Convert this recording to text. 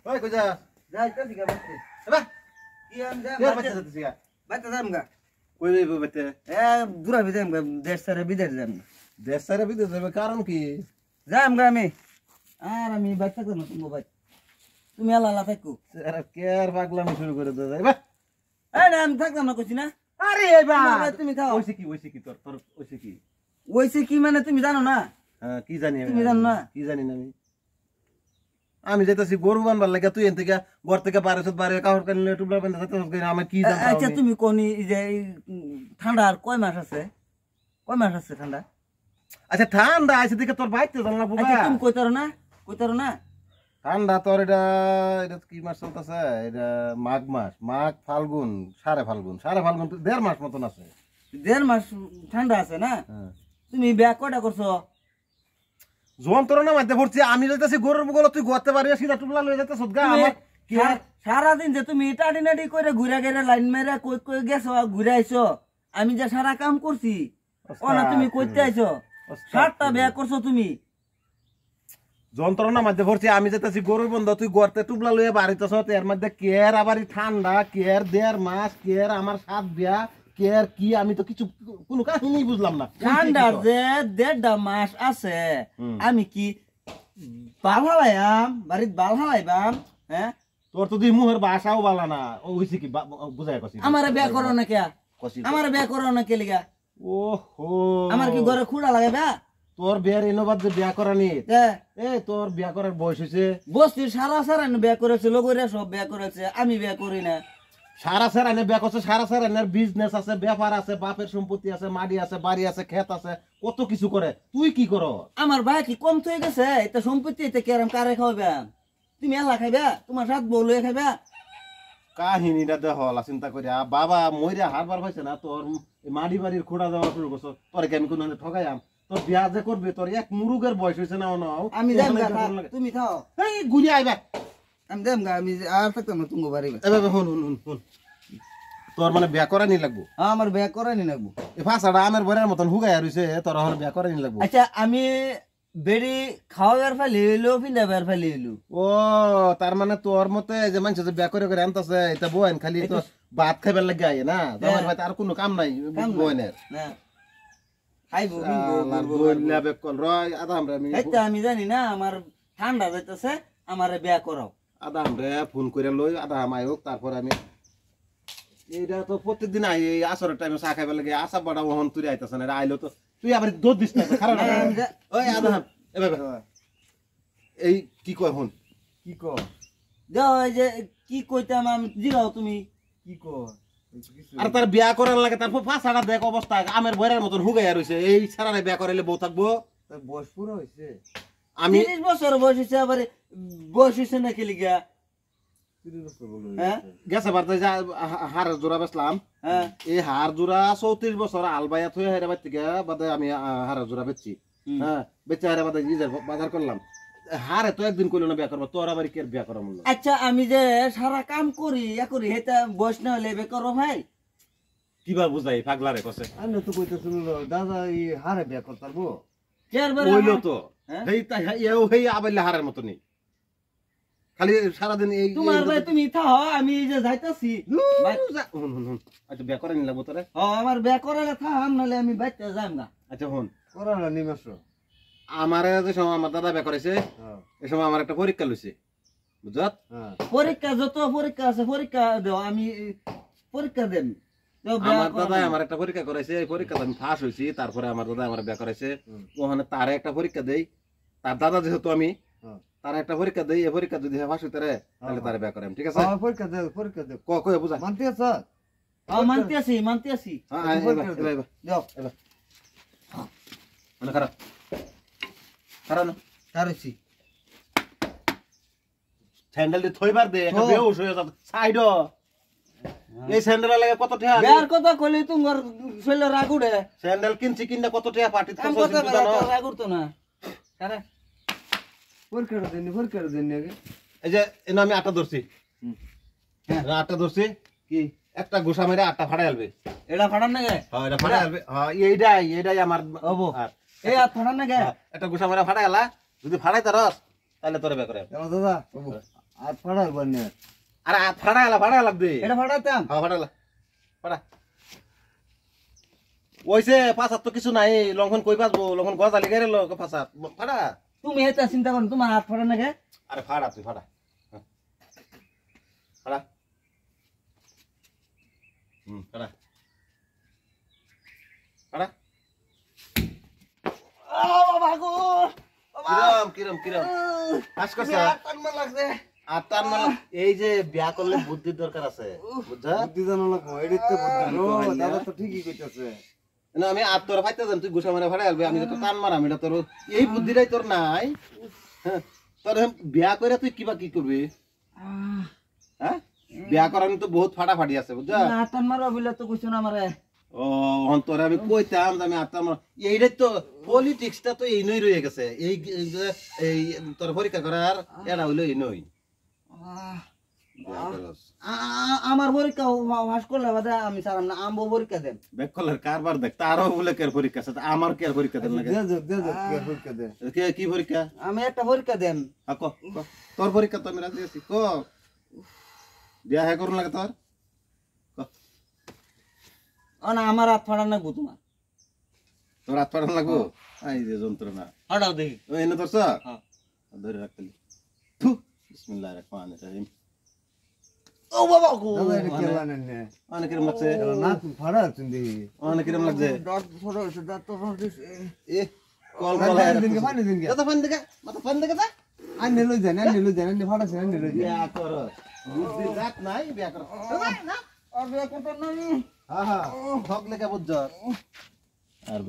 ওই কই যা যাইতাছি গা বাচ্চা এবা কি আম যা কে বাচ্চা যাচ্ছে গা বাচ্চা যাম গা কই যাইবো বাচ্চা দূরা বিদেম গা দেশ সারা বিদেশ যাম দেশ সারা বিদেশ যাবে কারণ কি যাম গা আমি আর আমি বাচ্চা করব তুমি বাচ্চা তুমি আলালা থাকো আরে কেয়ার পাগলামি শুরু করে দে এবা এই না আমি থাকতাম না কইছি না আরে এবা তুমি খাও ওইছে কি তোর ওইছে কি ওইছে কি মানে তুমি জানো না হ্যাঁ কি জানি আমি তুমি জানো না কি জানি না আমি যাইতাছি গরু বানবার লাগা তুই এন থেকে ঘর থেকে বাইরে কাপড় কানলে টুবলা বান্ধা যাইতাছিস কই আমি কি জানতাম আচ্ছা তুমি কোনি যে ঠান্ডা আর কয় মাস আছে ঠান্ডা আচ্ছা ঠান্ডা আছে দেখে তোর বাইতে জান না বুবা আচ্ছা তুমি কইতারো না ঠান্ডা তোর এটা কি মাস চলতেছে এটা মাঘ ফাল্গুন সাড়ে ফাল্গুন 1.5 মাস মতন আছে 1.5 মাস ঠান্ডা আছে না তুমি ব্যাগ কয়টা করছো যন্ত্রণা মাঝে পড়ছি আমি যাইতাছি গরুর বগল তুই গড়তে পারি সিধা টুপলা লয়ে যাইতাছ গা আমার কি সারা দিন যে তুমি টাডি করে ঘুরে ঘুরে লাইন মেরে কই গেছো ঘুরে আইছো আমি যে সারা কাম করছি ওনা তুমি কইতে আইছো 7টা ব্যাগ করছো তুমি যন্ত্রণা মাঝে পড়ছি আমি যাইতাছি গরুর বন্ধ তুই গড়তে টুপলা লয়ে বাড়িতেছ এর মধ্যে কেয়ার আবার ঠান্ডা কেয়ার 1.5 মাস কেয়ার আমার 7 বিয়া কেয়ার কি আমি তো কিছু কোনো কাহিনী বুঝলাম না ঠান্ডা যে 1.5 মাস আছে আমি কি বাল হালাইম বাড়িত বাল হালাইবাম হ্যাঁ তোর তো দুই মুহের বাসাও বালা না ও হইছে কি বুঝাই কইছি আমারে বিয়া করো না কে আমারে বিয়া করো না কে লিগা ওহো আমার কি ঘরে খুঁড়া লাগে বা তোর বিয়ার ইনোবাদ যে বিয়া করা নি তোর বিয়া করার বয়স হইছে বস্তির সারা বিয়া করেছে লোকেরা সব বিয়া করেছে আমি বিয়া করি না সারা সারানে বিয়া করছে সারা সারানের বিজনেস আছে ব্যাপার আছে বাপের সম্পত্তি আছে মাটি আছে বাড়ি আছে ক্ষেত আছে কত কিছু করে তুই কি করো আমার ভাই কি কম হয়ে গেছে এটা সম্পত্তি এটা কেরাম কারে খাওয়াবে তুমি এলা খাইবা তোমার সাথ বউ লয়ে খাইবা কাহিনীটা দেখলা চিন্তা করিয়া বাবা মইরা হারবার হয়েছে না তোর মাটি বাড়ির খোঁড়া দেওয়া শুরু করছো তোর কি আমি কোনো ঠগাইয়াম তোর বিয়া যে করবে তোর এক মুরুগের বয়স হয়েছে না আমি তুমি খাও এই ঘুরে আইবা আমি দেম গা আমি আর থাকতাম না তুমি বাড়ি হুন তোর মানে বিয়া করা নি লাগবো আমার বিয়া করাই নি লাগবো এই ফাঁসাটা আমের বরের মতন হুগাই রইছে তোর আমার বিয়া করা নি লাগবো আচ্ছা আমি বেড়ি খাওয়ার ফেলে এলো পিন্দাবার ফেলে এলো ও তার মানে তোর মতে যে মানুষ যে বিয়া করে আনতেছে এটা বইন খালি তো ভাত খাইবার লাগে আয় না তোমার ভাই আর কোনো কাম নাই বইনের না খাইবো বইলা বেকল রয় আদা আমরা এইটা আমি জানি না আমার ঠান্ডা যাইতেছে আমারে বিয়া করাও আদা আমরা ফোন করে লই আদা আমায় হোক তারপর আমি এইটা তো প্রত্যেকদিন আই এই আসরের টাইমে চা খাইবার লাগে আসা বড় ওহন তুই আইতাছ না আইলো তো তুই আবার দুধ দিস না খারাপ ওই আদা এই কি কয় হন কি কয় যাও এই যে কি কইতাম আমি জিরাও তুমি কি কয় আর তার বিয়া করার লাগে তারপর ফাঁসাটা দেখ অবস্থা আমের বইয়ের মতন হুগাইয়া রইছে এই সারারে বিয়া করাইলে বউ থাকবো বয়স পুরো হইছে আমি 30 বছর বয়স হইছে আবার বয়স হইছে না কি লিগা 30 বছর বলো গেছে বারতে যা হার জোড়া বেচলাম এই হার জোড়া 34 বছর আলবাইয়া থই হেরে বাইতে থেকে বাদে আমি হার জোড়া বেচছি বেচে হেরে বাদে নিজের বাজার করলাম হারে তো একদিন কইলো না বিয়া করব তোর আবার কি বিয়া করা মূল্য আচ্ছা আমি যে সারা কাম করি এটা বয়স না হলে বিয়া করব ভাই কিবা বুঝাই পাগলারে কসে আমি তো কইতেছিল দাদা এই হারে বিয়া করতারবো কইলো তো এই আবাইলে হারের মত নেই খালি সারা দিন এই তোমার ভাই তুমি থাও আমি যে যাইতাছি আচ্ছা বিয়া করে নি লাগবো তোরে আমার বিয়া করালে থাম নালে আমি বাইতে যাম না আচ্ছা হন করালা নিমাস আমার যে সময় আমার দাদা বিয়া করেছে এই সময় আমার একটা পরীক্ষা লইছে বুঝত পরীক্ষা যত পরীক্ষা আছে পরীক্ষা দাও আমি পরীক্ষা দেন আমার দাদা আমার একটা পরীক্ষা করাইছে এই পরীক্ষাতে আমি ফাঁস হয়েছি তারপরে আমার দাদা আমার বিয়া করাইছে ওখানে তারে একটা পরীক্ষা দেই তার দাদা যেহেতু আমি তার একটা পরীক্ষা দেই এই পরীক্ষা যদি ফাঁস হইতে রে তাহলে তারে বিয়া করাম ঠিক আছে পরীক্ষা দে কই বুঝা মানতে আছে মানতে আছি দাও মানে খারাপ খারাপ না কারছি স্যান্ডেল দি থইবার দে একটা বেহুশ হয়ে যাব সাইড এই স্যান্ডেল লাগে কত টাকা বের কথা কইলি তোমার ছেলে রাগুড়ে স্যান্ডেল কিনছি কিনা কত টাকা পার্টি কত রাগুড়তো না আরে ফোর করে দেন আগে এই যে এনে আমি আটা ধরছি আটা ধরছি কি একটা গোসা মেরে আটা ফাড়াই আলবে এটা ফাড়ান না গে হ্যাঁ এটা ফাড়াই আলবে হ্যাঁ এইটাই আমার হবো এই আর ফাড়ান না গে একটা গোসা মেরে ফাড়াই আলা যদি ফাড়াই তারস তাহলে তোরে বে করে দাদা আর ফাড়ার বন্যে আরে ফাড়া লাগবে এটা ফাটাতাম হ্যাঁ ফাড়া ওইসে পাঁচাত তো কিছু নাই লঙ্ঘন কই পাসবো লঙ্ঘন গজালি গেরে লোক পাঁচাত ফাড়া তুমি এটা চিন্তা করো তোমার হাত ফাটা নাকি আরে ফাড়া তুই ফাড়া ফাড়া ফাড়া ফাড়া বাবা গো কিরম কাজ করছে লাগছে আর তার মানে এই যে বিয়া করলে বুদ্ধির দরকার আছে বুঝছা বুদ্ধি জানো না এডিট তো বুদ্ধি ও দাদা তো ঠিকই কইতাছে না আমি আর তোর ফাইতে যাম তুই গোসা মারা ফাড়ে আলবে আমি তো টান মারাম এটা তোর এই বুদ্ধিটাই তোর নাই হ্যাঁ, তোর বিয়া করে তুই কিবা কি করবি হ্যাঁ বিয়া করার তো বহুত ফাটাফাটি আছে বুঝছা হাতান মারো বলে তো কইছো না আমারে ও অন্তরে আমি কইতাম যে আমি আত্মা এইটাই তো পলিটিক্সটা তো এই নই রয়ে গেছে এই এই তোর পরীক্ষা করার এটা হইলো এই নই আমার পরীক্ষা পাস করলে বাদে আমি সারাম না আমবো পরীক্ষা দেন বেকলের কারবার দেখ তারও বলে কের পরীক্ষা আছে আমার কের পরীক্ষা দেন লাগে দে কে পরীক্ষা দে কি পরীক্ষা আমি একটা পরীক্ষা দেন ক তোর পরীক্ষা তো আমি রাজি আছি ক বিয়া হ্যাঁ করুন লাগে তোর না আমার হাত ফাটা নাকবো তোমার তোর হাত পাঠান লাগবো এই যে যন্ত্রণা হাটাও দেখি ওই এনে ধরছ হ্যাঁ। ধরে রাখলি থু বিসমিল্লাহির রহমানির রহিম ও বাবা গো দাদা এটা কেলা নেনে অনেক কিরম লাগছে না তুমি ফাড়া তুমি অনেক কিরম লাগছে দাঁত ফটো হয়েছে দাঁত তো ফটো দিছে এ কল কল পানি দিন কত ফান দেখা মাথা ফান দেখা যা আর নিলো জানে ফাড়া জানে নিলো জানে বিয়া কর বুদ্ধি রাত নাই বিয়া কর আর বিয়া করতে নাই হ্যাঁ হ্যাঁ ঠক লেখা বুঝছ আর